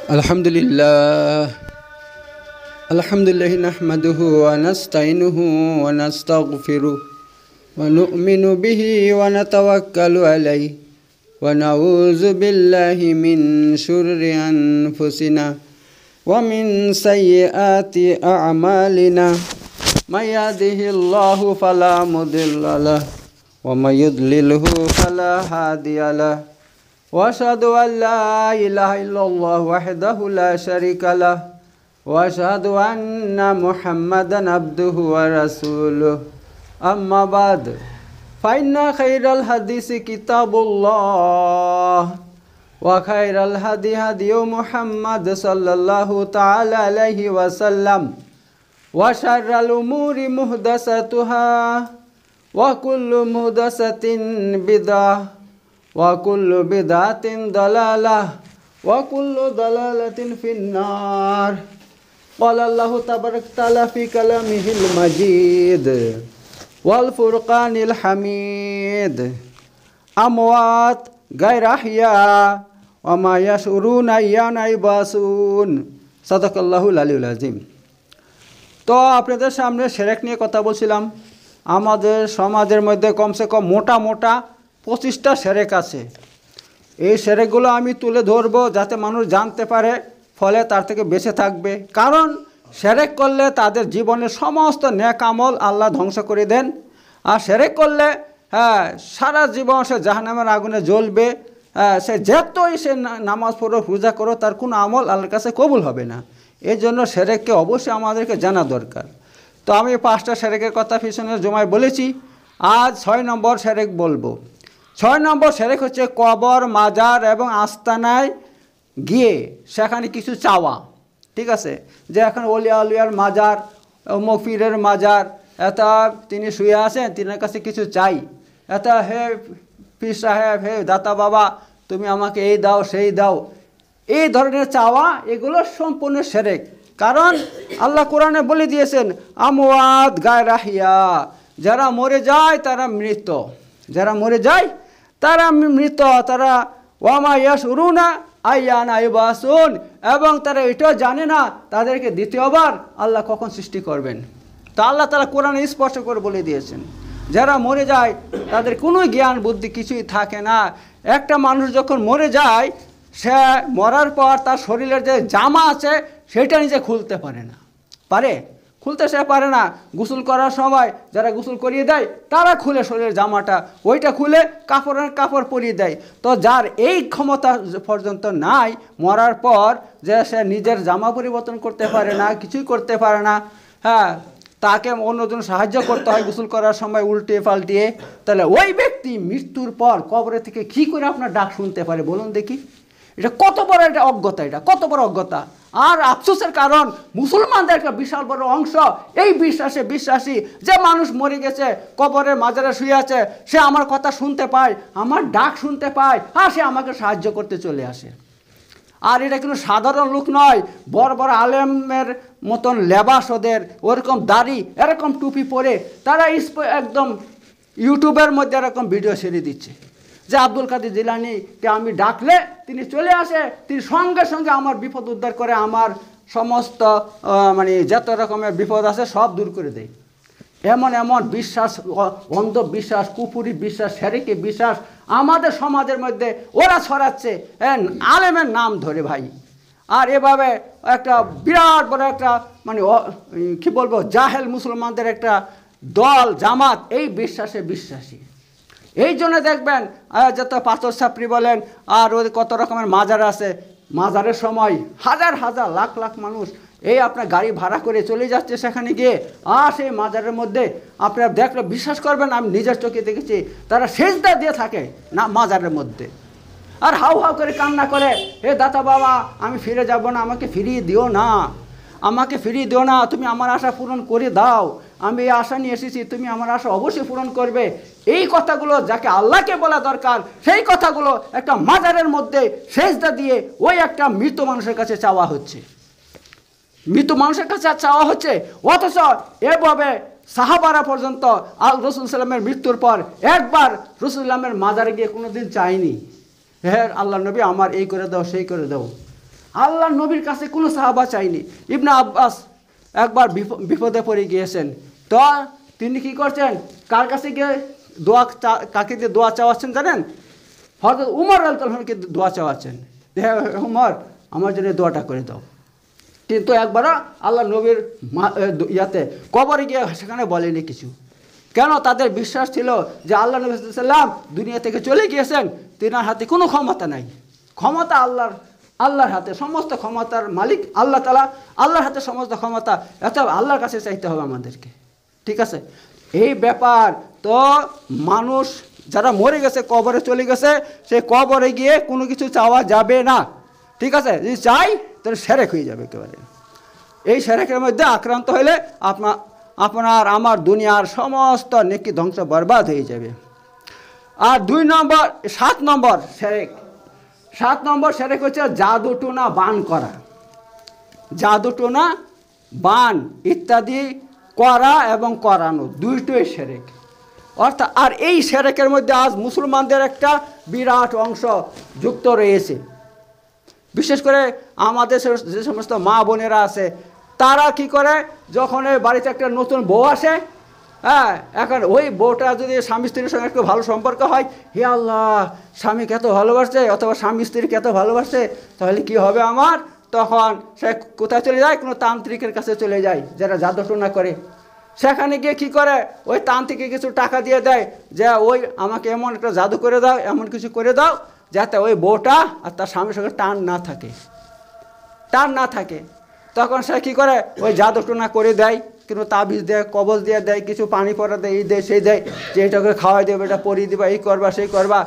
Alhamdulillah nahmaduhu wa nasta'inuhu wa nastaghfiruh wa nu'minu bihi wa natawakkalu alayhi wa na'udzu billahi min syurri anfusina wa min sayyiati a'malina may yahdihillahu fala mudilla lahu wa may yudlilhu fala hadiya lahu wa asyhadu an la ilaha illallah wahdahu la syarika lahu wa asyhadu anna Muhammadan abduhu wa rasuluh. Amma ba'd. Fa inna khairal hadisi kitabullah wa khairal hadi hadiyu Muhammad sallallahu ta'ala alaihi wasallam wa syarral umuri muhdatsatuha wa kullu muhdatsatin bid'ah wa kullu bid'atin dalalah wa kullu dalalatin finnar. Qala Allahu tabaraka ta'ala fi kalamihil majid wal furqanil hamid amwat ghair ahya wa ma yash'uruna ayyana yub'asun. সাদাকাল্লাহুল আলিয়্যুল আযীম। তো আপনাদের সামনে শিরক নিয়ে কথা বলছিলাম। আমাদের সমাজের মধ্যে কমসে কম মোটা 25টা শিরক আছে। এই শিরকগুলো আমি তুলে ধরবো যাতে মানুষ জানতে পারে, ফলে তার থেকে বেঁচে থাকবে। কারণ শিরক করলে তাদের জীবনের সমস্ত নেক আমল আল্লাহ ধ্বংস করে দেন। আর শিরক করলে সারা জীবন সে জাহান্নামের আগুনে জ্বলবে। সে যতই সে নামাজ পড়ো পূজা করো, তার কোনো আমল আল্লাহর কাছে কবুল হবে না। এই জন্য শিরককে অবশ্যই আমাদেরকে জানা দরকার। তো আমি 5টা শিরকের কথা পিছনের জমায় বলেছি। আজ 6 নম্বর শিরক বলবো। 6 নম্বর শিরক হচ্ছে কবর, মাজার এবং আস্তানায় গিয়ে সেখানে কিছু চাওয়া। ঠিক আছে, যে এখন ওলিয়া আলিয়ার মাজার, মফিরের মাজার, এটা তিনি শুয়ে আছেন, তিনার কাছে কিছু চাই। এটা হে পীর সাহেব, হে দাতা বাবা, তুমি আমাকে এই দাও সেই দাও, এই ধরনের চাওয়া, এগুলো সম্পূর্ণ শিরক। কারণ আল্লাহ কোরআনে বলে দিয়েছেন আমওয়াত গায়র আহিয়া, যারা মরে যায় তারা মৃত, যারা মরে যায় তারা মৃত, তারা ওয়ামা ইয়াশউরুনা আইয়ানা ইউবাসুন, এবং তারা এটাও জানে না তাদেরকে দ্বিতীয়বার আল্লাহ কখন সৃষ্টি করবেন। তা আল্লাহ তাআলা কোরআনে স্পষ্ট করে বলে দিয়েছেন যারা মরে যায় তাদের কোনো জ্ঞান বুদ্ধি কিছুই থাকে না। একটা মানুষ যখন মরে যায়, সে মরার পর তার শরীরের যে জামা আছে সেটা নিজে খুলতে পারে না, খুলতে সে পারে না। গোসল করার সময় যারা গোসল করিয়ে দেয় তারা খুলে শরীরের জামাটা, ওইটা খুলে কাপড় পরিয়ে দেয়। তো যার এই ক্ষমতা পর্যন্ত নাই, মরার পর যে সে নিজের জামা পরিবর্তন করতে পারে না, কিছুই করতে পারে না, তাকে অন্যজন সাহায্য করতে হয় গোসল করার সময় উল্টিয়ে পাল্টিয়ে, তাহলে ওই ব্যক্তি মৃত্যুর পর কবরে থেকে কী করে আপনার ডাক শুনতে পারে বলুন দেখি? এটা কত বড় একটা অজ্ঞতা, এটা কত বড় অজ্ঞতা। আর আফসোসের কারণ মুসলমানদের একটা বিশাল বড় অংশ এই বিশ্বাসী যে মানুষ মরে গেছে, কবরের মাজারে শুয়ে আছে, সে আমার কথা শুনতে পায়, আমার ডাক শুনতে পায়, আর সে আমাকে সাহায্য করতে চলে আসে। আর এটা কিন্তু সাধারণ লোক নয়, বড় বড় আলেমের মতন লেবাস ওদের, ওরকম দাড়ি, এরকম টুপি পরে তারা একদম ইউটিউবের মধ্যে এরকম ভিডিও ছেড়ে দিচ্ছে যে আব্দুল কাদের জিলানীকে আমি ডাকলে তিনি চলে আসে, তিনি সঙ্গে সঙ্গে আমার বিপদ উদ্ধার করে, আমার সমস্ত যত রকমের বিপদ আছে সব দূর করে দেয়। এমন বিশ্বাস, অন্ধবিশ্বাস, কুফুরি বিশ্বাস, শিরকি বিশ্বাস আমাদের সমাজের মধ্যে ওরা ছড়াচ্ছে আলেমের নাম ধরে ভাই। আর এভাবে একটা বিরাট বড় একটা কি বলবো, জাহেল মুসলমানদের একটা দল, জামাত এই বিশ্বাসী। এই জন্য দেখবেন যত পাথর ছাপড়ি বলেন আর ওই কত রকমের মাজার আছে, মাজারের সময় হাজার লাখ মানুষ এই আপনার গাড়ি ভাড়া করে চলে যাচ্ছে সেখানে গিয়ে, আর সেই মাজারের মধ্যে আপনারা দেখলে বিশ্বাস করবেন, আমি নিজের চোখে দেখেছি, তারা সেজদা দিয়ে থাকে না মাজারের মধ্যে, আর হাউ করে কান্না করে, হে দাতা বাবা আমি ফিরে যাব না, আমাকে ফিরিয়ে দিও না, তুমি আমার আশা পূরণ করে দাও, আমি এই আশা নিয়ে এসেছি, তুমি আমার আশা অবশ্যই পূরণ করবে। এই কথাগুলো যাকে আল্লাহকে বলা দরকার, সেই কথাগুলো একটা মাজারের মধ্যে সেজদা দিয়ে ওই একটা মৃত মানুষের কাছে চাওয়া হচ্ছে। অথচ এভাবে সাহাবারা পর্যন্ত রাসূল সাল্লামের মৃত্যুর পর একবার রাসূল সাল্লামের মাজারে গিয়ে কোনোদিন চায়নি, হে আল্লাহ নবী আমার এই করে দাও সেই করে দাও। আল্লাহর নবীর কাছে কোনো সাহাবা চাইনি। ইবনে আব্বাস একবার বিপদে পড়ে গিয়েছেন, তো তিনি কি করছেন, কার কাছে গিয়ে কাকে দিয়ে দোয়া চাওয়াচ্ছেন জানেন? হযরত উমর রাদিয়াল্লাহু দোয়া চাওয়াচ্ছেন, হে উমর আমার জন্য দোয়াটা করে দাও। কিন্তু একবারও আল্লাহ নবীর ইয়াতে কবরে গিয়ে সেখানে বলেনি কিছু। কেন? তাদের বিশ্বাস ছিল যে আল্লাহ নবী সাল্লাল্লাহু আলাইহি ওয়াসাল্লাম দুনিয়া থেকে চলে গিয়েছেন, তিনার হাতে কোনো ক্ষমতা নাই। ক্ষমতা আল্লাহর হাতে, সমস্ত ক্ষমতার মালিক আল্লাহ তাআলা, আল্লাহর হাতে সমস্ত ক্ষমতা। এত আল্লাহর কাছে চাইতে হবে আমাদেরকে, ঠিক আছে? এই ব্যাপার। তো মানুষ যারা মরে গেছে, কবরে চলে গেছে, সেই কবরে গিয়ে কোনো কিছু চাওয়া যাবে না, ঠিক আছে? যদি চাই তাহলে সেরেক হয়ে যাবে একেবারে। এই সেরেকের মধ্যে আক্রান্ত হলে আপনার আমার দুনিয়ার সমস্ত নেকি ধ্বংস বরবাদ হয়ে যাবে। আর 7 নম্বর সেরেক। 7 নম্বর সেরেক হচ্ছে জাদু টোনা বান করা। জাদু টোনা বান ইত্যাদি করা এবং করানো দুইটাই সেরেক। অর্থাৎ আর এই সেরেকের মধ্যে আজ মুসলমানদের একটা বিরাট অংশ যুক্ত রয়েছে। বিশেষ করে আমাদের যে সমস্ত মা বোনেরা আছে, তারা কি করে, যখন বাড়িতে একটা নতুন বউ আসে, হ্যাঁ, এখন ওই বউটা যদি স্বামী স্ত্রীর সঙ্গে একটু ভালো সম্পর্ক হয়, হে আল্লাহ স্বামীকে এত ভালোবাসছে অথবা স্বামী স্ত্রীকে এত ভালোবাসছে, তাহলে কি হবে আমার? তখন সে কোথায় চলে যায়? কোনো তান্ত্রিকের কাছে চলে যায় যারা জাদু টোনা করে। সেখানে গিয়ে কী করে, ওই তান্ত্রিকে কিছু টাকা দিয়ে দেয় যে ওই আমাকে এমন একটা জাদু করে দাও, এমন কিছু করে দাও যাতে ওই বউটা আর তার স্বামীর সঙ্গে টান না থাকে। তখন সে কী করে, ওই জাদু টোনা করে দেয়, কিন্তু তাবিজ দেয়, কবজ দিয়ে দেয়, কিছু পানি পরা দেয়, এই দেয় সেই দেয়, যে এটাকে খাওয়াই দেবে, এটা পরিয়ে দেবা, এই করবা সেই করবা,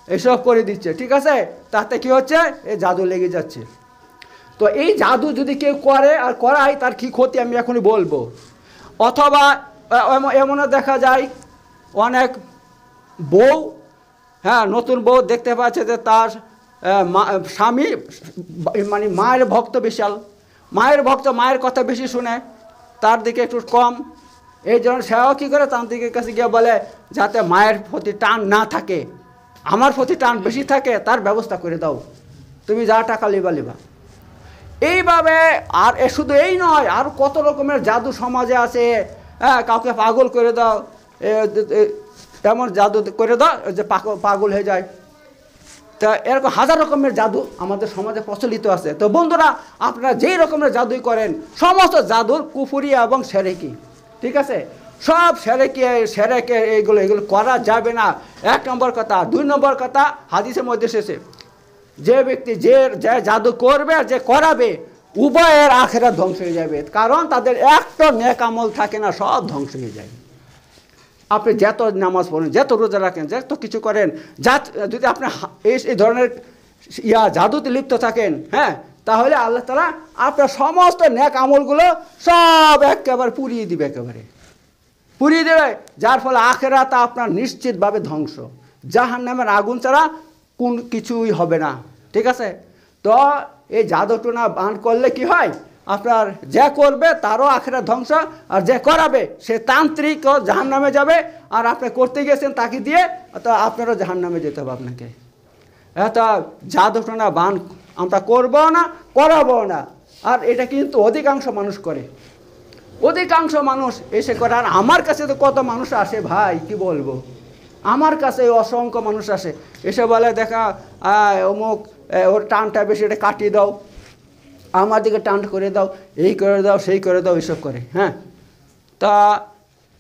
এসব করে দিচ্ছে, ঠিক আছে? তাতে কি হচ্ছে, এই জাদু লেগে যাচ্ছে। তো এই জাদু যদি কেউ করে আর করায়, তার কী ক্ষতি আমি এখনই বলবো। অথবা এমনও দেখা যায় অনেক বউ, হ্যাঁ, নতুন বউ দেখতে পাচ্ছে যে তার স্বামী মানে মায়ের ভক্ত বিশাল, মায়ের কথা বেশি শুনে, তার দিকে একটু কম। এই জন্য সেও কী করে, তান্ত্রিকের কাছে গিয়ে বলে যাতে মায়ের প্রতি টান না থাকে, আমার প্রতি টান বেশি থাকে, তার ব্যবস্থা করে দাও, তুমি যা টাকা লিবা। এইভাবে আর শুধু এই নয়, আর কত রকমের জাদু সমাজে আছে। হ্যাঁ, কাউকে পাগল করে দাও, এমন জাদু করে দাও যে পাগল হয়ে যায়। তা এরকম হাজার রকমের জাদু আমাদের সমাজে প্রচলিত আছে। তো বন্ধুরা, আপনারা যেই রকমের জাদুই করেন, সমস্ত জাদুর কুফরি এবং সেরেকি, ঠিক আছে? সব সেরেকে এইগুলো করা যাবে না, 1 নম্বর কথা। 2 নম্বর কথা, হাদিসের মধ্যে এসেছে যে ব্যক্তি যে জাদু করবে আর যে করাবে, উভয়ের আখিরাত ধ্বংস হয়ে যাবে। কারণ তাদের একটা নেক আমল থাকে না, সব ধ্বংস হয়ে যায়। আপনি যত নামাজ পড়েন, যত রোজা রাখেন, যত কিছু করেন, যদি আপনি এই ধরনের জাদুতে লিপ্ত থাকেন, হ্যাঁ, তাহলে আল্লাহ তাআলা আপনার সমস্ত নেক আমলগুলো সব একেবারে পুড়িয়ে দেবে, যার ফলে আখিরাত আপনার নিশ্চিতভাবে ধ্বংস। জাহান্নামের আগুন ছাড়া কোন কিছুই হবে না, ঠিক আছে? তো এই জাদু টোনা বান করলে কি হয়, আপনার যে করবে তারও আখিরাত ধ্বংস, আর যে করাবে সে তান্ত্রিকও জাহান্নামে যাবে, আর আপনি করতে গেছেন তাকে দিয়ে, তো আপনারও জাহান্নামে যেতে হবে আপনাকে। এত জাদু টোনা বান আমরা করবো না, করাবো না। আর এটা কিন্তু অধিকাংশ মানুষ করে, অধিকাংশ মানুষ এসে করে। আর আমার কাছে তো কত মানুষ আসে ভাই, কি বলবো, আমার কাছে অসংখ্য মানুষ আসে, এসে বলে দেখা অমুক ওর টানটা বেশি, এটা কাটিয়ে দাও, আমার দিকে টান করে দাও, এই করে দাও, সেই করে দাও, এসব করে। হ্যাঁ, তা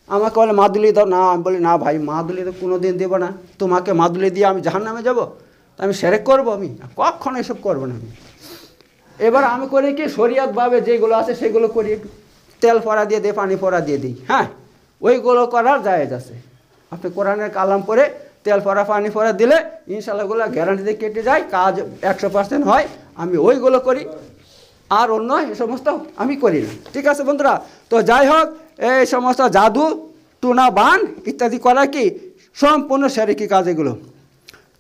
আমাকে বলে মাদুলি দাও না, আমি বলি না ভাই, মাদুলি তো কোনো দিন দেবো না, তোমাকে মাদুলি দিয়ে আমি জাহান্নামে যাবো? আমি সেরেক করবো? আমি কখনো এসব করবো না। আমি এবার আমি করি কি, শরীয়তভাবে যেগুলো আছে সেগুলো করি, তেল পরা দিয়ে দিই, পানি পরা দিয়ে দিই, হ্যাঁ, ওইগুলো করার জায়েজ আছে। আপনি কোরআনের কালাম পড়ে তেল পরা পানি পরা দিলে ইনশাআল্লাহ ওগুলো গ্যারান্টিতে কেটে যায়, কাজ 100% হয়। আমি ওইগুলো করি, আর অন্য এই সমস্ত আমি করি না, ঠিক আছে বন্ধুরা? তো যাই হোক, এই সমস্ত জাদু টুনা বান ইত্যাদি করা কি সম্পূর্ণ শিরকি কাজ এগুলো,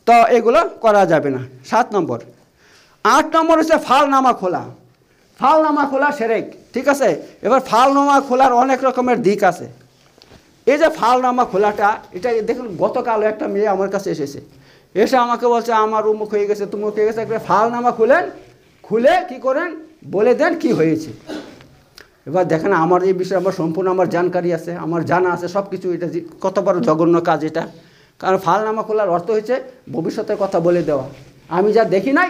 তো এগুলো করা যাবে না। 7 নম্বর। 8 নম্বর হচ্ছে ফালনামা খোলা শিরক, ঠিক আছে? এবার ফালনামা খোলার অনেক রকমের দিক আছে। এই যে ফালনামা খোলাটা, এটা দেখুন, গতকালও একটা মেয়ে আমার কাছে এসে আমাকে বলছে আমার উমুক হয়ে গেছে, তুমুক হয়ে গেছে, একটা ফালনামা খুলেন, খুলে কি করেন বলে দেন কি হয়েছে। এবার দেখেন আমার এই বিষয়ে আমার সম্পূর্ণ আমার জানকারি আছে, আমার জানা আছে সব কিছু। এটা কত বড় জঘন্য কাজ এটা। কারণ ফালনামা খোলার অর্থ হচ্ছে ভবিষ্যতের কথা বলে দেওয়া। আমি যা দেখি নাই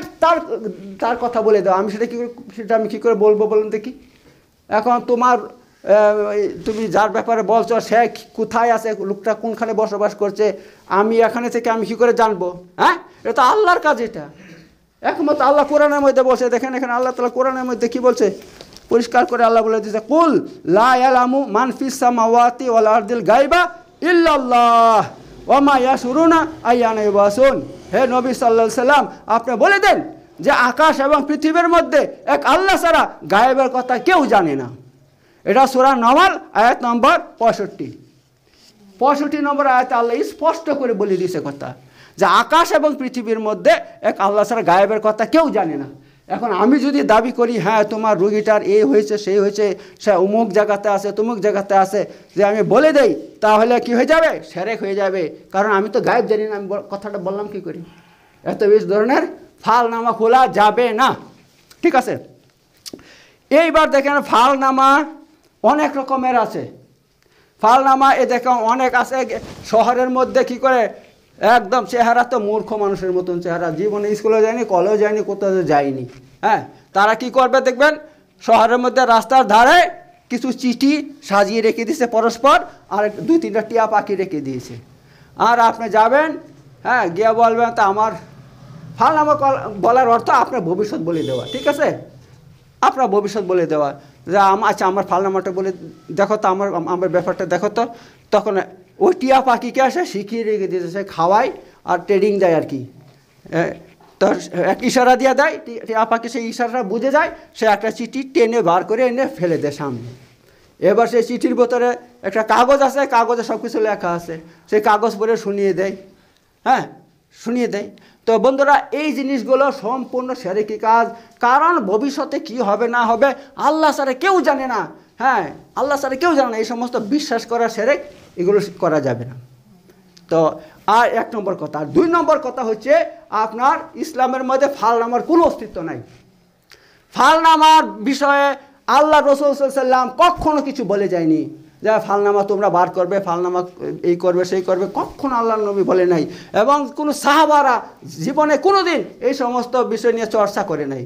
তার কথা বলে দেওয়া। আমি সেটা আমি কী করে বলবো বলুন দেখি। এখন তুমি যার ব্যাপারে বলছো সে কোথায় আছে, লোকটা কোনখানে বসবাস করছে, আমি এখানে থেকে আমি কী করে জানবো? হ্যাঁ, এটা তো আল্লাহর কাজ। এটা একমত আল্লাহ কোরআনের মধ্যে বলছে। দেখেন এখানে আল্লাহ তাআলা কোরআনের মধ্যে কি বলছে, পরিষ্কার করে আল্লাহ বলে দিয়েছে, কুল লা ইয়ালামু মান ফিস সামাওয়াতি ওয়াল আরদিল গায়বা ইল্লাল্লাহ ওয়া মা ইয়াশউরুনা আইয়ানা ইউবাসুন। হে নবী সাল্লাল্লাহু আলাইহি সাল্লাম, আপনি বলে দেন যে আকাশ এবং পৃথিবীর মধ্যে এক আল্লাহ ছাড়া গায়েবের কথা কেউ জানে না। এটা সূরা নামল আয়াত নম্বর 65 নম্বর আয়াতে আল্লাহ স্পষ্ট করে বলে দিয়েছে কথা যে আকাশ এবং পৃথিবীর মধ্যে এক আল্লাহ ছাড়া গায়েবের কথা কেউ জানে না। এখন আমি যদি দাবি করি হ্যাঁ তোমার রোগীটার এই হয়েছে সেই হয়েছে, সে অমুক জায়গাতে আছে তমুক জায়গাতে আছে, যে আমি বলে দেই, তাহলে কি হয়ে যাবে? শিরক হয়ে যাবে। কারণ আমি তো গায়েব জানি না, আমি কথাটা বললাম কি করি? এত বেশ ধরনের ফালনামা খোলা যাবে না। ঠিক আছে, এইবার দেখেন ফালনামা অনেক রকমের আছে। ফালনামা দেখেন অনেক আছে। শহরের মধ্যে কি করে একদম চেহারা তো মূর্খ মানুষের মতন চেহারা, জীবনে স্কুলে যায়নি, কলেজে যায়নি, কোথাও যায়নি। হ্যাঁ, তারা কি করবে দেখবেন, শহরের মধ্যে রাস্তার ধারে কিছু চিঠি সাজিয়ে রেখে দিয়েছে পরস্পর, আর 2-3টা টিয়া পাখি রেখে দিয়েছে। আর আপনি যাবেন, হ্যাঁ, গিয়ে বলবেন তা আমার ফালনামা বলার অর্থ আপনার ভবিষ্যৎ বলে দেওয়া। ঠিক আছে, আপনার ভবিষ্যৎ বলে দেওয়া যে আচ্ছা আমার ফালনামাটা বলে দেখো তো, আমার ব্যাপারটা দেখো তো। তখন ওই টিয়া পাখিকে আসে শিখিয়ে রেখে দিয়েছে, সে খাওয়ায় আর ট্রেডিং দেয় আর কি। তো এক ইশারা দিয়ে দেয়, টিয়া পাখি সেই ইশারাটা বুঝে যায়, সে একটা চিঠি টেনে বার করে এনে ফেলে দেয় সামনে। এবার সেই চিঠির ভিতরে একটা কাগজ আছে, কাগজে সব কিছু লেখা আছে, সেই কাগজ পড়ে শুনিয়ে দেয়। হ্যাঁ, শুনিয়ে দেয়। তো বন্ধুরা, এই জিনিসগুলো সম্পূর্ণ শিরকি কাজ। কারণ ভবিষ্যতে কি হবে না হবে আল্লাহ ছাড়া কেউ জানে না। হ্যাঁ, আল্লাহ ছাড়া কেউ জানে না। এই সমস্ত বিশ্বাস করা শিরক, এগুলো করা যাবে না। তো আর 1 নম্বর কথা। আর 2 নম্বর কথা হচ্ছে আপনার ইসলামের মধ্যে ফালনামার কোনো অস্তিত্ব নাই। ফালনামার বিষয়ে আল্লাহ রাসূল সাল্লাল্লাহু আলাইহি ওয়াসাল্লাম কখনো কিছু বলে যায়নি যে ফালনামা তোমরা বার করবে, ফালনামা এই করবে সেই করবে, কখনো আল্লাহ নবী বলে নাই। এবং কোনো সাহাবারা জীবনে কোনো দিন এই সমস্ত বিষয় নিয়ে চর্চা করে নাই।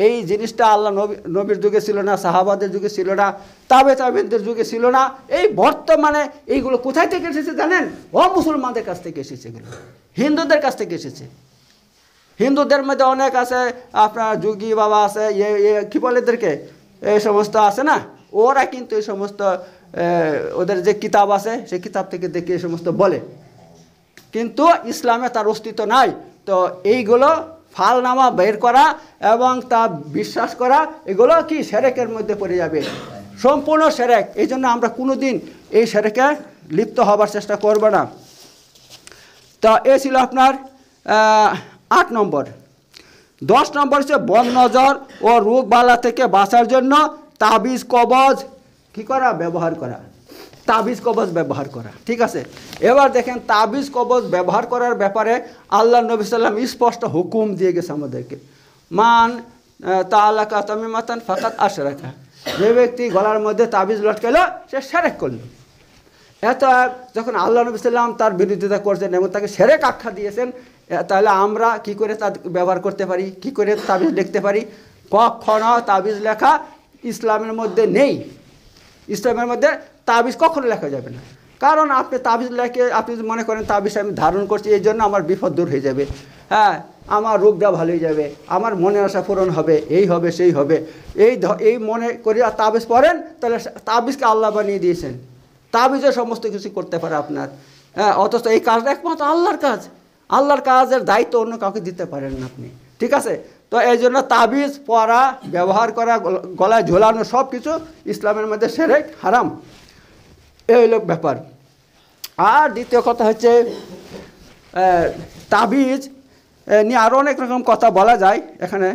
এই জিনিসটা আল্লাহ নবীর যুগে ছিল না, সাহাবাদের যুগে ছিল না, তাবেঈনদের যুগে ছিল না। এই বর্তমানে এইগুলো কোথায় থেকে এসেছে জানেন? মুসলমানদের কাছ থেকে এসেছে, এগুলো হিন্দুদের কাছ থেকে এসেছে। হিন্দুদের মধ্যে অনেক আছে, আপনার যোগী বাবা আছে, কি বলে এদেরকে, এই সমস্ত আছে না, ওরা কিন্তু এই সমস্ত ওদের যে কিতাব আছে সেই কিতাব থেকে দেখে এই সমস্ত বলে, কিন্তু ইসলামে তার অস্তিত্ব নাই। তো এইগুলো ফালনামা বের করা এবং তা বিশ্বাস করা, এগুলো কি শিরকের মধ্যে পড়ে যাবে, সম্পূর্ণ শিরক। এই জন্য আমরা কোনো দিন এই শিরকে লিপ্ত হবার চেষ্টা করব না। তো এ ছিল আপনার 8 নম্বর। 10 নম্বর হচ্ছে বদ নজর ও রোগ বালা থেকে বাঁচার জন্য তাবিজ কবজ কি করা, ব্যবহার করা। তাবিজ কবজ ব্যবহার করা। ঠিক আছে, এবার দেখেন তাবিজ কবজ ব্যবহার করার ব্যাপারে আল্লাহ নবী সাল্লাম স্পষ্ট হুকুম দিয়ে গেছে আমাদেরকে। মান তাআলাকা তামিমাতান ফাকাত আশরাকা, যে ব্যক্তি গলার মধ্যে তাবিজ লটকালো সে শিরক করলো। এত যখন আল্লাহ নবী সাল্লাম তার বিরোধিতা করছেন এবং তাকে শিরক আখ্যা দিয়েছেন, তাহলে আমরা কি করে তা ব্যবহার করতে পারি, কি করে তাবিজ লিখতে পারি? কখনো তাবিজ লেখা ইসলামের মধ্যে নেই। ইসলামের মধ্যে তাবিজ কখনো লেখা যাবে না। কারণ আপনি তাবিজ লেখে আপনি যদি মনে করেন তাবিজ আমি ধারণ করছি এই জন্য আমার বিপদ দূর হয়ে যাবে, হ্যাঁ, আমার রোগটা ভালো হয়ে যাবে, আমার মনের আশা পূরণ হবে, এই হবে সেই হবে, এই মনে করি আর তাবিজ পড়েন, তাহলে তাবিজকে আল্লাহ বানিয়ে দিয়েছেন। তাবিজে সমস্ত কিছু করতে পারে আপনার। হ্যাঁ, অথচ এই কাজটা একমাত্র আল্লাহর কাজ। আল্লাহর কাজের দায়িত্ব অন্য কাউকে দিতে পারেন না আপনি। ঠিক আছে, তো এই জন্য তাবিজ পরা, ব্যবহার করা, গলায় ঝোলানো সব কিছু ইসলামের মধ্যে শিরক, হারাম। এই হলো ব্যাপার। আর দ্বিতীয় কথা হচ্ছে তাবিজ নিয়ে আরও অনেক রকম কথা বলা যায় এখানে।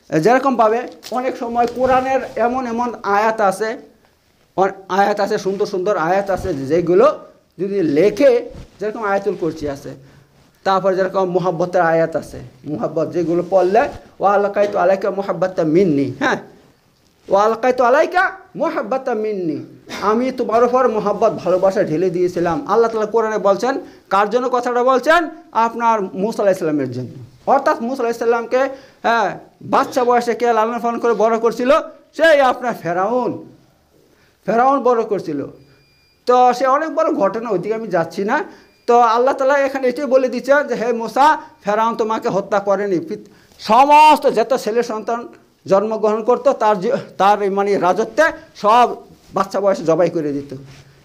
যেরকমভাবে অনেক সময় কোরআনের এমন আয়াত আছে, সুন্দর সুন্দর আয়াত আছে, যেগুলো যদি লেখে, যেরকম আয়াতুল কুরসি আছে, তারপর যেরকম মুহাব্বতের আয়াত আছে, মুহাব্বত যেগুলো পড়লে ওয়া আলাকাইতু আলাইকা মুহাব্বাতাম মিন্নি, হ্যাঁ, ওয়া আলাকাইতু আলাইকা মুহাব্বাতাম মিন্নি, আমি তোমার উপর মুহাব্বত ভালোবাসা ঢেলে দিয়েছিলাম। আল্লাহ তাআলা কোরআনে বলছেন, কার জন্য কথাটা বলছেন? আপনার মুসা আলাইহিস সালামের জন্য। অর্থাৎ মুসা আলাইহিস সালামকে হ্যাঁ বাচ্চা বয়সে কে লালন পালন করে বড় করছিল? সেই আপনার ফেরাউন বড় করছিল। তো সে অনেক বড় ঘটনা, ওইদিকে আমি যাচ্ছি না। তো আল্লাহ তাআলা এখানে এটাই বলে দিচ্ছেন যে হে মুসা, ফেরাউন তোমাকে হত্যা করেনি, সমস্ত যত ছেলে সন্তান জন্মগ্রহণ করতো তার মানে রাজত্বে সব বাচ্চা বয়সে জবাই করে দিত।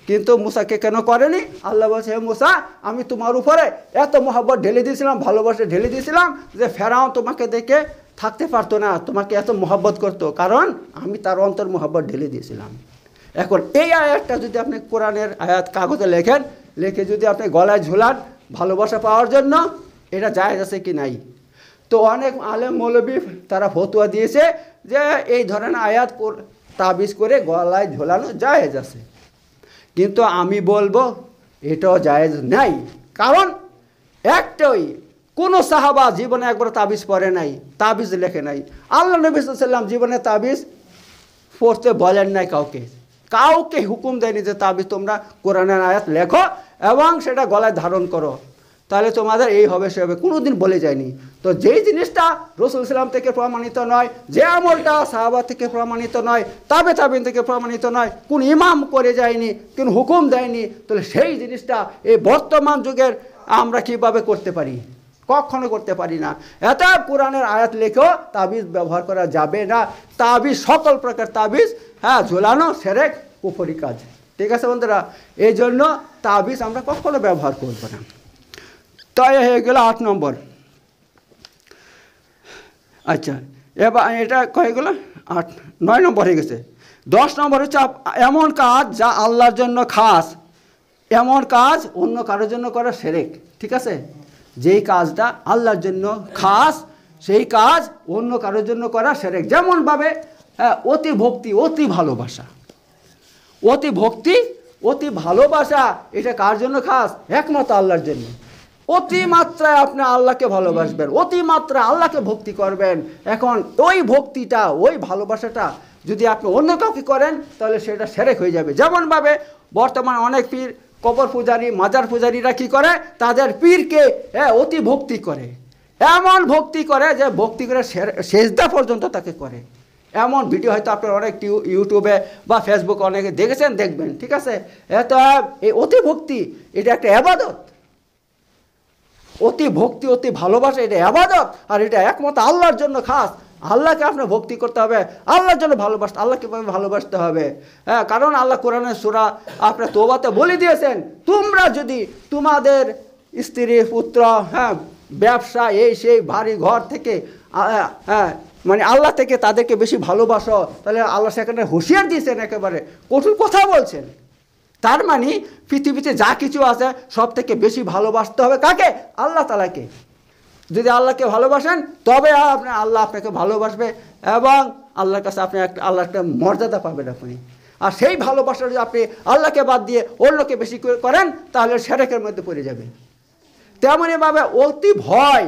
কিন্তু মুসাকে কেন করেনি? আল্লাহ বলছে, হে মুসা, আমি তোমার উপরে এত মহব্বত ঢেলে দিয়েছিলাম, ভালোবাসা ঢেলে দিয়েছিলাম যে ফেরাউন তোমাকে দেখে থাকতে পারতো না, তোমাকে এত মহব্বত করতো, কারণ আমি তার অন্তর মহব্বত ঢেলে দিয়েছিলাম। এখন এই আয়াতটা যদি আপনি কোরআনের আয়াত কাগজে লিখে যদি আপনি গলায় ঝোলান ভালোবাসা পাওয়ার জন্য, এটা জায়েজ আছে কি নাই? তো অনেক আলেম মৌলবী তারা ফতোয়া দিয়েছে যে এই ধরনের আয়াত তাবিজ করে গলায় ঝোলানো জায়েজ আছে, কিন্তু আমি বলবো এটাও জায়েজ নাই। কারণ একটাই, কোনো সাহাবা জীবনে একবার তাবিজ পড়ে নাই, তাবিজ লেখে নাই। আল্লাহ নবী সাল্লাল্লাহু আলাইহি ওয়াসাল্লাম জীবনে তাবিজ পড়তে বলেন নাই কাউকে হুকুম দেয়নি যে তাবিজ তোমরা কোরআনের আয়াত লেখো এবং সেটা গলায় ধারণ করো, তাহলে তোমাদের এই হবে সে হবে, কোনোদিন বলে যায়নি। তো যেই জিনিসটা রাসূল সাল্লাল্লাহু থেকে প্রমাণিত নয়, যে আমলটা সাহাবা থেকে প্রমাণিত নয়, তাবেঈন থেকে প্রমাণিত নয়, কোন ইমাম করে যায়নি, কোন হুকুম দেয়নি, তাহলে সেই জিনিসটা এই বর্তমান যুগের আমরা কিভাবে করতে পারি? কখনো করতে পারি না। এত কোরআনের আয়াত লেখেও তাবিজ ব্যবহার করা যাবে না। তাবিজ, সকল প্রকার তাবিজ হ্যাঁ ঝোলানো শিরক, কুফরি কাজ। ঠিক আছে বন্ধুরা, এই জন্য তাবিজ আমরা কখনো ব্যবহার করব না। তাই হয়ে গেল 8 নম্বর। আচ্ছা, এবার এটা হয়ে গেল 9 নম্বর হয়ে গেছে। 10 নম্বর হচ্ছে এমন কাজ যা আল্লাহর জন্য খাস, এমন কাজ অন্য কারোর জন্য করা শিরক। ঠিক আছে, যেই কাজটা আল্লাহর জন্য খাস সেই কাজ অন্য কারোর জন্য করা শিরক। যেমনভাবে অতি ভক্তি, অতি ভালোবাসা, অতি ভক্তি, অতি ভালোবাসা, এটা কার জন্য খাস? একমাত্র আল্লাহর জন্য। অতি মাত্রায় আপনি আল্লাহকে ভালোবাসবেন, অতি মাত্রায় আল্লাহকে ভক্তি করবেন। এখন ওই ভক্তিটা, ওই ভালোবাসাটা যদি আপনি অন্য কাউকে করেন তাহলে সেটা শিরক হয়ে যাবে। যেমনভাবে বর্তমানে অনেক পীর, কবর পূজারী, মাজার পূজারীরা কী করে? তাদের পীরকে অতি ভক্তি করে, এমন ভক্তি করে যে ভক্তি করে সেজদা পর্যন্ত তাকে করে। এমন ভিডিও হয়তো আপনারা অনেক ইউটিউবে বা ফেসবুকে অনেকে দেখেছেন, দেখবেন। ঠিক আছে, এত এই অতি ভক্তি এটা একটা ইবাদত। অতি ভক্তি, অতি ভালোবাসা এটা ইবাদত, আর এটা একমাত্র আল্লাহর জন্য খাস। আল্লাহকে আপনার ভক্তি করতে হবে, আল্লাহর জন্য ভালোবাসতে, আল্লাহকে ভালোবাসতে হবে। হ্যাঁ, কারণ আল্লাহ কোরআনের সূরা আপনার তওবাতে বলে দিয়েছেন, তোমরা যদি তোমাদের স্ত্রী, পুত্র, হ্যাঁ ব্যবসা, এই সেই ভারী ঘর থেকে হ্যাঁ মানে আল্লাহ থেকে তাদেরকে বেশি ভালোবাসো, তাহলে আল্লাহ সেখানে হুঁশিয়ার দিয়েছেন, একেবারে কঠোর কথা বলছেন। তার মানে পৃথিবীতে যা কিছু আছে সব থেকে বেশি ভালোবাসতে হবে কাকে? আল্লাহ তাআলাকে। যদি আল্লাহকে ভালোবাসেন তবে আল্লাহ আপনাকে ভালোবাসবে এবং আল্লাহর কাছে আপনি আল্লাহ একটা মর্যাদা পাবেন আপনি। আর সেই ভালোবাসা যদি আপনি আল্লাহকে বাদ দিয়ে অন্যকে বেশি করেন তাহলে শিরকের মধ্যে পড়ে যাবে। তেমনইভাবে অতি ভয়,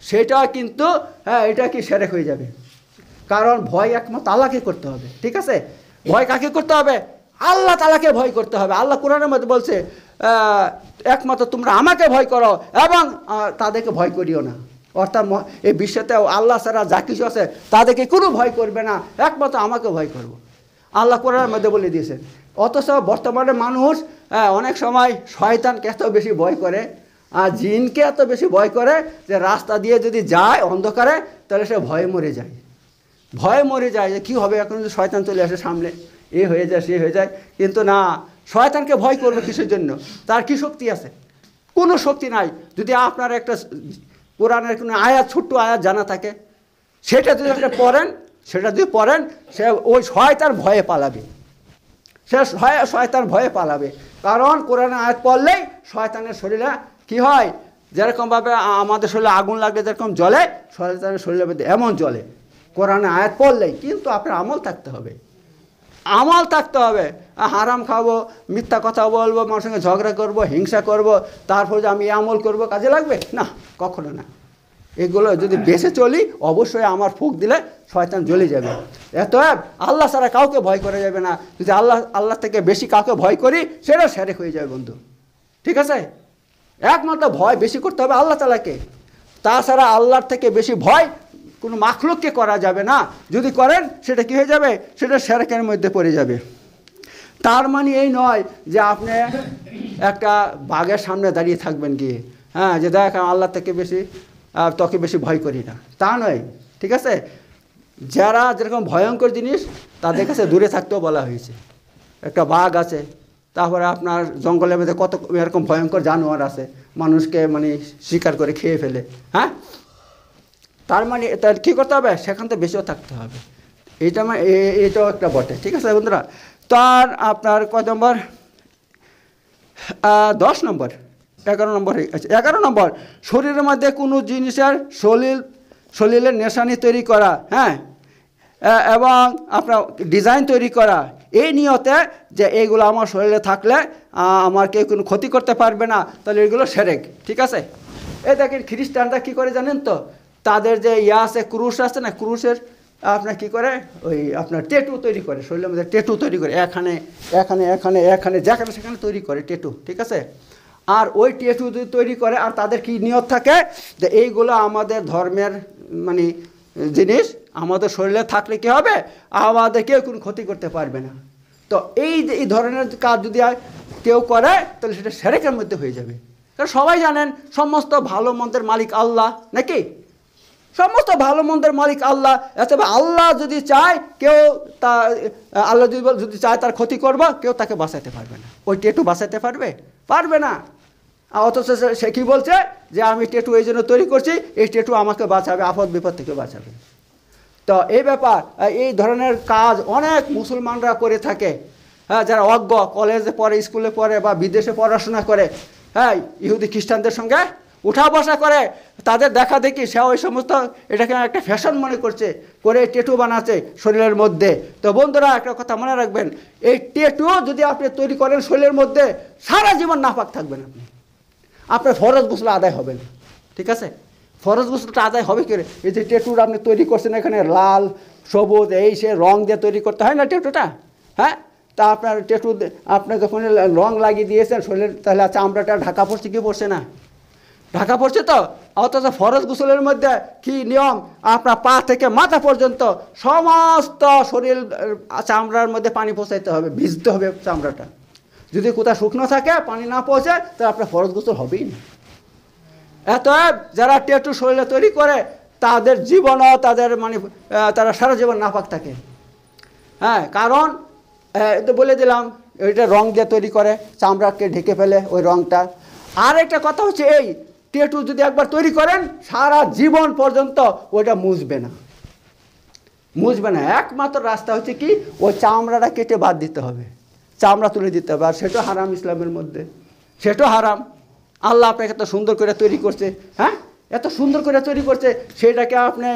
সেটা কিন্তু হ্যাঁ এটা কি শিরক হয়ে যাবে। কারণ ভয় একমাত্র আল্লাহকে করতে হবে। ঠিক আছে, ভয় কাকে করতে হবে? আল্লাহ তাআলাকে ভয় করতে হবে। আল্লাহ কোরআনের মধ্যে বলছে একমাত্র তোমরা আমাকে ভয় করো এবং তাদেরকে ভয় করিও না। অর্থাৎ এই বিশ্বতে আল্লাহ ছাড়া যা কিছু আছে তাদেরকে কোনো ভয় করবে না, একমাত্র আমাকে ভয় করবো, আল্লাহ কোরআনের মধ্যে বলে দিয়েছেন। অথচ বর্তমানে মানুষ অনেক সময় শয়তানকে এত বেশি ভয় করে আর জিনকে এত বেশি ভয় করে যে রাস্তা দিয়ে যদি যায় অন্ধকারে তাহলে সে ভয়ে মরে যায়। ভয়ে মরে যায় যে কী হবে এখন যদি শয়তান চলে আসে সামনে, এ হয়ে যায় সে হয়ে যায়। কিন্তু না, শয়তানকে ভয় করবে কিসের জন্য? তার কি শক্তি আছে? কোনো শক্তি নাই। যদি আপনার একটা কোরআনের কোনো আয়াত, ছোট্ট আয়াত জানা থাকে, সেটা যদি আপনি পড়েন, সে ওই শয়তান ভয়ে পালাবে, শয়তান ভয়ে পালাবে। কারণ কোরআনের আয়াত পড়লেই শয়তানের শরীরে কি হয়, যেরকমভাবে আমাদের শরীরে আগুন লাগলে যেরকম জ্বলে, শয়তানের শরীরের মধ্যে এমন জ্বলে কোরআনের আয়াত পড়লেই। কিন্তু আপনার আমল থাকতে হবে, আমল থাকতে হবে। হারাম খাবো, মিথ্যা কথা বলবো, মানুষের সঙ্গে ঝগড়া করবো, হিংসা করব, তারপর যে আমি আমল করব, কাজে লাগবে না, কখনো না। এগুলো যদি বেঁচে চলি, অবশ্যই আমার ফুঁক দিলে শয়তান জ্বলে যাবে। অতএব আল্লাহ ছাড়া কাউকে ভয় করা যাবে না। যদি আল্লাহ থেকে বেশি কাউকে ভয় করি, সেটা শিরক হয়ে যাবে বন্ধু। ঠিক আছে, একমাত্র ভয় বেশি করতে হবে আল্লাহ তাআলাকে। তাছাড়া আল্লাহর থেকে বেশি ভয় কোনো মাখলুককে করা যাবে না। যদি করেন সেটা কি হয়ে যাবে, সেটা শিরকের মধ্যে পড়ে যাবে। তার মানে এই নয় যে আপনি একটা বাঘের সামনে দাঁড়িয়ে থাকবেন গিয়ে, হ্যাঁ, যে দেখ আল্লাহ থেকে বেশি তোকে বেশি ভয় করি না, তা নয়। ঠিক আছে, যারা যেরকম ভয়ঙ্কর জিনিস তাদের কাছে দূরে থাকতেও বলা হয়েছে। একটা বাঘ আছে, তারপরে আপনার জঙ্গলের মধ্যে কত এরকম ভয়ঙ্কর জানোয়ার আছে, মানুষকে মানে শিকার করে খেয়ে ফেলে। হ্যাঁ, তার মানে তার কী করতে হবে, সেখান থেকে বেশিও থাকতে হবে। এটাও একটা বটে। ঠিক আছে বন্ধুরা, তার আপনার কয় নম্বর, 10 নম্বর, 11 নম্বর হয়ে গেছে। 11 নম্বর, শরীরের মধ্যে কোনো জিনিসের শরীরের নিশানি তৈরি করা, হ্যাঁ, এবং আপনার ডিজাইন তৈরি করা, এই নিয়তে যে এইগুলো আমার শরীরে থাকলে আমার কেউ কোনো ক্ষতি করতে পারবে না, তাহলে এগুলো শিরক। ঠিক আছে, এই দেখেন খ্রিস্টানরা কী করে জানেন তো, তাদের যে আছে ক্রুশ আছে না, ক্রুশের আপনার কী করে, ওই আপনার টেটু তৈরি করে, শরীরের মধ্যে টেটু তৈরি করে, এখানে এখানে এখানে এখানে যেখানে সেখানে তৈরি করে টেটু। ঠিক আছে, আর ওই টেটু তৈরি করে, আর তাদের কি নিয়ত থাকে যে এইগুলো আমাদের ধর্মের মানে জিনিস, আমাদের শরীরে থাকলে কী হবে, আমাদের কেউ কোনো ক্ষতি করতে পারবে না। তো এই ধরনের কাজ যদি কেউ করে, তাহলে সেটা শিরকের মধ্যে হয়ে যাবে। কারণ সবাই জানেন সমস্ত ভালো মন্দের মালিক আল্লাহ, নাকি? সমস্ত ভালো মন্দের মালিক আল্লাহ। অথবা আল্লাহ যদি চায় কেউ আল্লাহ যদি চায় তার ক্ষতি করবো, কেউ তাকে বাঁচাতে পারবে না। ওই টেটু বাঁচাতে পারবে না। অথচ সে কী বলছে যে আমি টেটু এই জন্য তৈরি করছি, এই টেটু আমাকে বাঁচাবে, আপদ বিপদ থেকে বাঁচাবে। তো এই ব্যাপার, এই ধরনের কাজ অনেক মুসলমানরা করে থাকে। হ্যাঁ, যারা অজ্ঞ, কলেজে পড়ে, স্কুলে পড়ে বা বিদেশে পড়াশোনা করে, হ্যাঁ, ইহুদি খ্রিস্টানদের সঙ্গে উঠা বসা করে, তাদের দেখা দেখি সে ওই সমস্ত এটাকে একটা ফ্যাশন মনে করছে, করে টেটু বানাচ্ছে শরীরের মধ্যে। তো বন্ধুরা, একটা কথা মনে রাখবেন, এই টেটু যদি আপনি তৈরি করেন শরীরের মধ্যে, সারা জীবন নাপাক থাকবেন আপনি, আপনার ফরজ গোসল আদায় হবে না। ঠিক আছে, ফরজ গোসলটা আদায় হবে কি? এই যে টেটুর আপনি তৈরি করছেন, এখানে লাল সবুজ এই সে রং দিয়ে তৈরি করতে হয় না টেটুটা, হ্যাঁ, তা আপনার টেটু আপনি যখন রং লাগিয়ে দিয়েছেন শরীরের, তাহলে চামড়াটা ঢাকা পড়ছে কি পড়ছে না? ঢাকা পড়ছে তো। অথচ ফরজ গোসলের মধ্যে কি নিয়ম, আপনার পা থেকে মাথা পর্যন্ত সমস্ত শরীর চামড়ার মধ্যে পানি পৌঁছাইতে হবে, ভিজতে হবে চামড়াটা। যদি কোথাও শুকনো থাকে, পানি না পৌঁছে, তাহলে আপনার ফরজ গোসল হবেই না। অতএব যারা টেটু শরীরে তৈরি করে, তাদের জীবনও তাদের মানে তারা সারা জীবন নাপাক থাকে। হ্যাঁ, কারণ তো বলে দিলাম, ওইটা রং দিয়ে তৈরি করে, চামড়াকে ঢেকে ফেলে ওই রংটা। আর একটা কথা হচ্ছে, এই টেটু যদি একবার তৈরি করেন, সারা জীবন পর্যন্ত ওইটা মুছবে না। একমাত্র রাস্তা হচ্ছে কি, ওই চামড়াটা কেটে বাদ দিতে হবে, চামড়া তুলে দিতে হবে। আর সেটা হারাম ইসলামের মধ্যে, সেটা হারাম। আল্লাহ আপনাকে এত সুন্দর করে তৈরি করছে, হ্যাঁ, এত সুন্দর করে তৈরি করছে, সেটাকে আপনি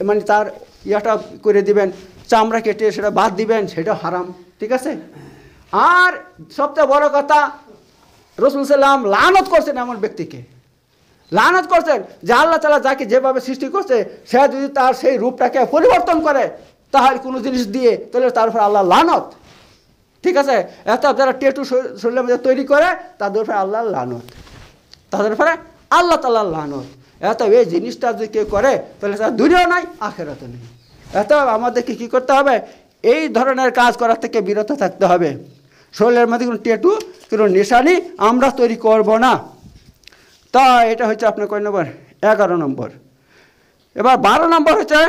মানে তার ইয়াটা করে দিবেন, চামড়া কেটে সেটা বাদ দিবেন, সেটা হারাম। ঠিক আছে, আর সবচেয়ে বড় কথা, রাসূল সাল্লাল্লাহু আলাইহি ওয়াসাল্লাম লানত করছেন এমন ব্যক্তিকে, লানত করছেন যে আল্লাহ তাআলা যাকে যেভাবে সৃষ্টি করছে, সে যদি তার সেই রূপটাকে পরিবর্তন করে তাহলে কোনো জিনিস দিয়ে, তাহলে তার উপর আল্লাহ লানত। ঠিক আছে, এত যারা টেটু শরীরের মধ্যে তৈরি করে, তাদের উপরে আল্লাহর লানত, তাদের উপরে আল্লাহ তাআলার লানত। এত এই জিনিসটা যদি কেউ করে, তাহলে তার দুনিয়াও নাই, আখিরাতও নেই। এত আমাদেরকে কী করতে হবে, এই ধরনের কাজ করার থেকে বিরত থাকতে হবে। শরীরের মধ্যে কোনো টেটু, কোনো নিশানি আমরা তৈরি করব না। তা এটা হচ্ছে আপনার কয় নম্বর, 11 নম্বর। এবার 12 নম্বর হচ্ছে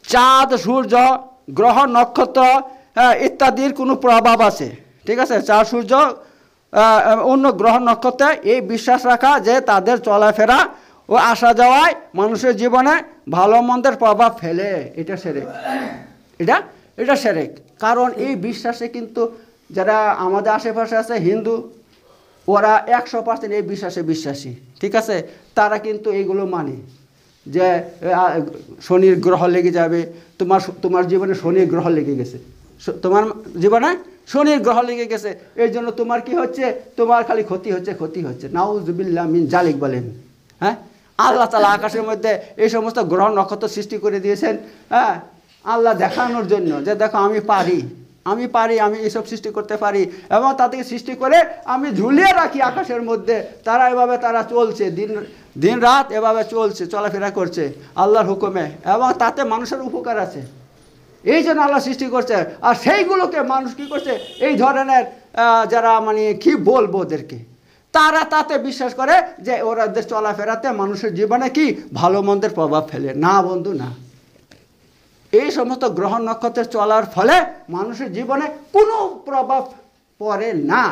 চাঁদ, সূর্য, গ্রহ, নক্ষত্র ইত্যাদির কোনো প্রভাব আছে। ঠিক আছে, চাঁদ, সূর্য, অন্য গ্রহ, নক্ষত্রে এই বিশ্বাস রাখা যে তাদের চলাফেরা ও আসা যাওয়ায় মানুষের জীবনে ভালো মন্দের প্রভাব ফেলে, এটা শিরক। এটা শিরক। কারণ এই বিশ্বাসে কিন্তু যারা আমাদের আশেপাশে আছে হিন্দু, ওরা 100% এই বিশ্বাসে বিশ্বাসী। ঠিক আছে, তারা কিন্তু এইগুলো মানে, যে শনির গ্রহ লেগে যাবে, তোমার জীবনে শনির গ্রহ লেগে গেছে, তোমার জীবনে শনির গ্রহ লেগে গেছে, এই জন্য তোমার কি হচ্ছে, তোমার খালি ক্ষতি হচ্ছে নাউজুবিল্লাহ মিন জালিক বলেন। হ্যাঁ, আল্লাহ তাআলা আকাশের মধ্যে এই সমস্ত গ্রহ নক্ষত্র সৃষ্টি করে দিয়েছেন, হ্যাঁ, আল্লাহ দেখানোর জন্য যে দেখো আমি পারি, আমি এসব সৃষ্টি করতে পারি, এবং তাদেরকে সৃষ্টি করে আমি ঝুলিয়ে রাখি আকাশের মধ্যে, তারা এভাবে তারা চলছে, দিন রাত এভাবে চলছে, চলাফেরা করছে আল্লাহর হুকুমে, এবং তাতে মানুষের উপকার আছে, এই জন্য আল্লাহ সৃষ্টি করছে। আর সেইগুলোকে মানুষ কী করছে, এই ধরনের যারা মানে কি বলবো ওদেরকে, তারা তাতে বিশ্বাস করে যে ওদের চলাফেরাতে মানুষের জীবনে কি ভালো মন্দের প্রভাব ফেলে। না বন্ধু, না। এই সমস্ত গ্রহ নক্ষত্রের চলার ফলে মানুষের জীবনে কোনো প্রভাব পড়ে না,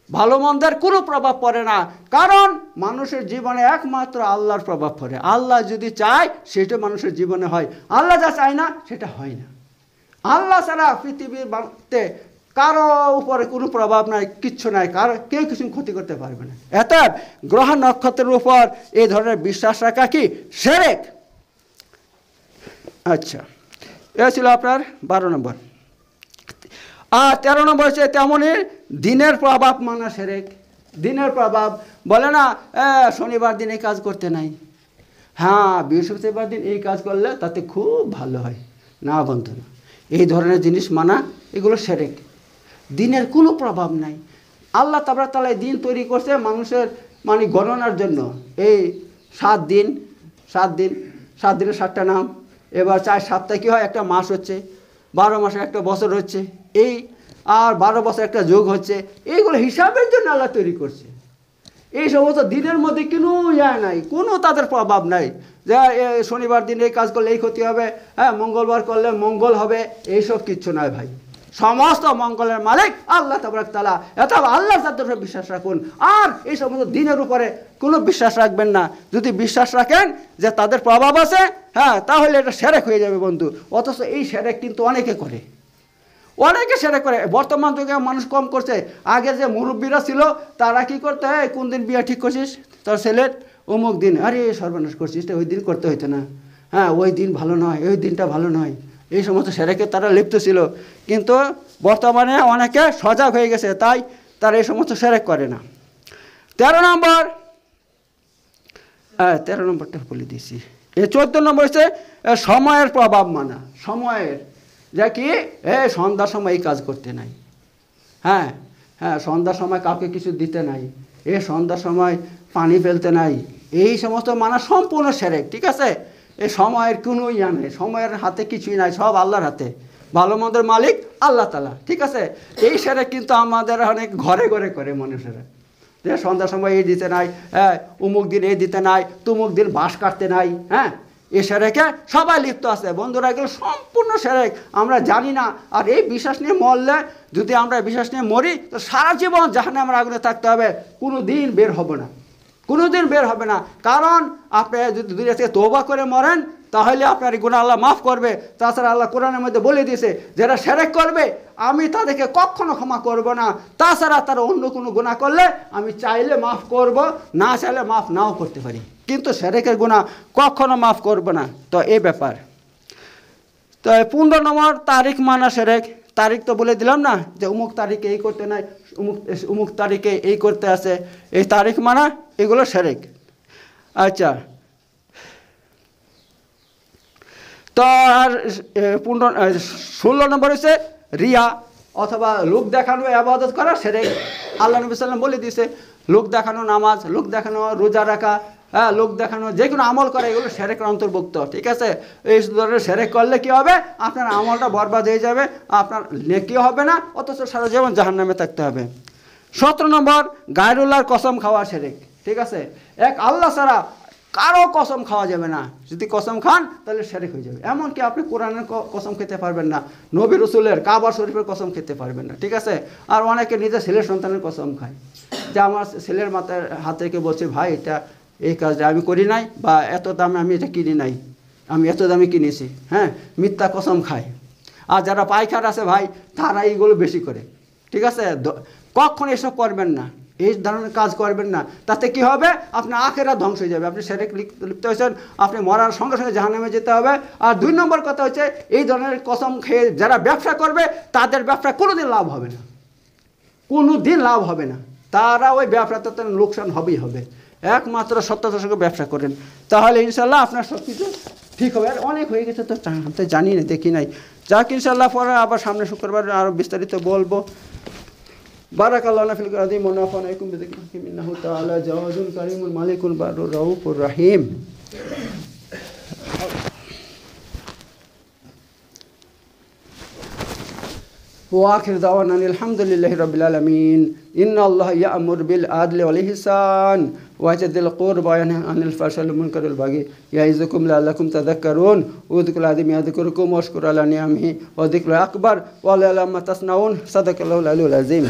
ভালো মন্দের কোনো প্রভাব পড়ে না, কারণ মানুষের জীবনে একমাত্র আল্লাহর প্রভাব পড়ে। আল্লাহ যদি চায় সেটা মানুষের জীবনে হয়, আল্লাহ যা চায় না সেটা হয় না। আল্লাহ ছাড়া পৃথিবীর বাড়িতে কারো উপরে কোনো প্রভাব নাই, কিচ্ছু নাই, কেউ কিছু ক্ষতি করতে পারবে না। এত গ্রহ নক্ষত্রের উপর এই ধরনের বিশ্বাস রাখা কি শিরক। আচ্ছা, এ ছিল আপনার 12 নম্বর। আর 13 নম্বর হচ্ছে তেমনই দিনের প্রভাব মানা শিরক। দিনের প্রভাব বলে না শনিবার দিন এই কাজ করতে নাই, হ্যাঁ বৃহস্পতিবার দিন এই কাজ করলে তাতে খুব ভালো হয়। না বন্ধু, না, এই ধরনের জিনিস মানা এগুলো শিরক। দিনের কোনো প্রভাব নাই। আল্লাহ তাবারক তাআলা দিন তৈরি করছে মানুষের মানে গণনার জন্য। এই 7 দিন, 7 দিনের 7টা নাম। এবার 4 সপ্তাহে কী হয়, একটা মাস হচ্ছে, 12 মাসে একটা বছর হচ্ছে, এই আর 12 বছর একটা যোগ হচ্ছে, এইগুলো হিসাবের জন্য আল্লাহ তৈরি করছে। এই সমস্ত দিনের মধ্যে কোনো নাই, কোনো তাদের প্রভাব নাই যে শনিবার দিন এই কাজ করলে এই ক্ষতি হবে, হ্যাঁ মঙ্গলবার করলে মঙ্গল হবে, এইসব কিচ্ছু নয় ভাই। সমস্ত মঙ্গলের মালিক আল্লাহ তাবারক তাআলা, অথবা আল্লাহর জাতের উপরে বিশ্বাস রাখুন, আর এই সমস্ত দিনের উপরে কোনো বিশ্বাস রাখবেন না। যদি বিশ্বাস রাখেন যে তাদের প্রভাব আছে, হ্যাঁ, তাহলে এটা শিরক হয়ে যাবে বন্ধু। অথচ এই শিরক কিন্তু অনেকে করে, শিরক করে। বর্তমান যুগে মানুষ কম করছে। আগে যে মুরব্বীরা ছিল তারা কি করতে, কোন দিন বিয়ে ঠিক করছিস তোর ছেলের, অমুক দিন, আরে সর্বনাশ করছিস, ওই দিন করতে হইতো না, হ্যাঁ ওই দিন ভালো নয়, ওই দিনটা ভালো নয়, এই সমস্ত শিরকে তারা লিপ্ত ছিল। কিন্তু বর্তমানে অনেকে সজাগ হয়ে গেছে, তাই তারা এই সমস্ত শিরক করে না। 13 নম্বর, 13 নম্বরটা বলে দিয়েছি। এই 14 নম্বর হচ্ছে সময়ের প্রভাব মানা। সময়ের, যা কি সন্ধ্যার সময় এই কাজ করতে নাই, হ্যাঁ, সন্ধ্যার সময় কাউকে কিছু দিতে নাই, সন্ধ্যার সময় পানি ফেলতে নাই, এই সমস্ত মানা সম্পূর্ণ শিরক। ঠিক আছে, এই সময়ের কোনো নেই, সময়ের হাতে কিছুই নাই, সব আল্লাহর হাতে। ভালো মন্দের মালিক আল্লাহ তাআলা। ঠিক আছে, এই শিরক কিন্তু আমাদের অনেক ঘরে ঘরে করে মানুষেরা, যে সন্ধ্যার সময় এই দিতে নাই, হ্যাঁ উমুক দিন এই দিতে নাই, তুমুক দিন বাঁশ কাটতে নাই, হ্যাঁ এই শিরকে সবাই লিপ্ত আছে বন্ধুরা। এগুলো সম্পূর্ণ শিরক, আমরা জানি না। আর এই বিশ্বাস নিয়ে মরলে, যদি আমরা বিশ্বাস নিয়ে মরি, তো সারা জীবন জাহান্নামের আগুনে থাকতে হবে, কোনো দিন বের হবে না, কোনো দিন বের হবে না। কারণ আপনি যদি দুনিয়া থেকে তওবা করে মরেন, তাহলে আপনার গুনাহ আল্লাহ মাফ করবে। তাছাড়া আল্লাহ কোরআনের মধ্যে বলে দিয়েছে, যারা শিরক করবে আমি তাদেরকে কখনো ক্ষমা করব না। তাছাড়া তারা অন্য কোনো গুনাহ করলে আমি চাইলে মাফ করব, না চাইলে মাফ নাও করতে পারি, কিন্তু শিরকের গুনাহ কখনো মাফ করব না। তো এই ব্যাপার। তো 15 নম্বর তারিখ মানা শিরক। তারিখ তো বলে দিলাম না, যে অমুক তারিখে এই করতে নাই, অমুক তারিখে এই করতে আছে, এই তারিখ মানা এগুলো শিরক। আচ্ছা, তো আর 16 নম্বর হচ্ছে রিয়া, অথবা লোক দেখানো ইবাদত করা শিরক। আল্লাহ নবী সাল্লাল্লাহু আলাইহি ওয়াসাল্লাম বলে দিয়েছে, লোক দেখানো নামাজ, লোক দেখানো রোজা রাখা, হ্যাঁ লোক দেখানো যে কোনো আমল করে, এগুলো শিরকের অন্তর্ভুক্ত। ঠিক আছে, এই ধরনের শিরক করলে কি হবে, আপনার আমলটা বরবাদ হয়ে যাবে, আপনার নেকিও হবে না, অথচ সারা জীবন জাহান্নামে থাকতে হবে। 17 নম্বর গায়রুল্লাহর কসম খাওয়া শিরক। ঠিক আছে, এক আল্লাহ ছাড়া কারো কসম খাওয়া যাবে না। যদি কসম খান তাহলে শিরক হয়ে যাবে। এমনকি আপনি কোরআনের কসম খেতে পারবেন না, নবী রাসূলের, কাবা শরীফের কসম খেতে পারবেন না। ঠিক আছে, আর অনেকে নিজের ছেলের সন্তানের কসম খায়, যে আমার ছেলের মাথার হাত থেকে বলছে, ভাই এটা এই কাজটা আমি করি নাই, বা এত দামে আমি এটা কিনি নাই, আমি এত দামে কিনেছি, হ্যাঁ মিথ্যা কসম খায়। আর যারা পাইকার আছে ভাই, তারা এইগুলো বেশি করে। ঠিক আছে, কখন এসব করবেন না। এই ধরনের কাজ করবেন না, তাতে কি হবে, আপনার আখেরাত ধ্বংস হয়ে যাবে। আপনি শিরকে লিপ্ত হয়েছেন, আপনি মরার সঙ্গে সঙ্গে জাহান্নামে যেতে হবে। আর 2 নম্বর কথা হচ্ছে, এই ধরনের কসম খেয়ে যারা ব্যবসা করবে তাদের ব্যবসা কোনোদিন লাভ হবে না, কোনো দিন লাভ হবে না, তারা ওই ব্যবসাতে তো লোকসান হবেই হবে। একমাত্র সত্যতার সঙ্গে ব্যবসা করেন, তাহলে ইনশাল্লাহ আপনার সব কিছু ঠিক হবে। আর অনেক হয়ে গেছে তো জানি না, দেখি নাই, যাক ইনশাল্লাহ পরে আবার সামনে শুক্রবার আরও বিস্তারিত বলবো। বারাকাল্লাহু ফিল আযীম ওয়া নাফা'না বিকুম বিযিকরিহি ইন্নাহু তাআলা জাওয়াদুল কারীমুল মালিকুল বারুর রাউফুর রহিম। وآخر دعوانا الحمد لله رب العالمين. إن الله يأمر بالعدل والإحسان وإيتاء ذي القربى وينهى عن الفحشاء والمنكر والبغي يعظكم لعلكم تذكرون. اذكروا العظيم يذكركم واشكروا على نعمه وذكر أكبر ولعلكم تصنعون. صدق الله العلي العظيم.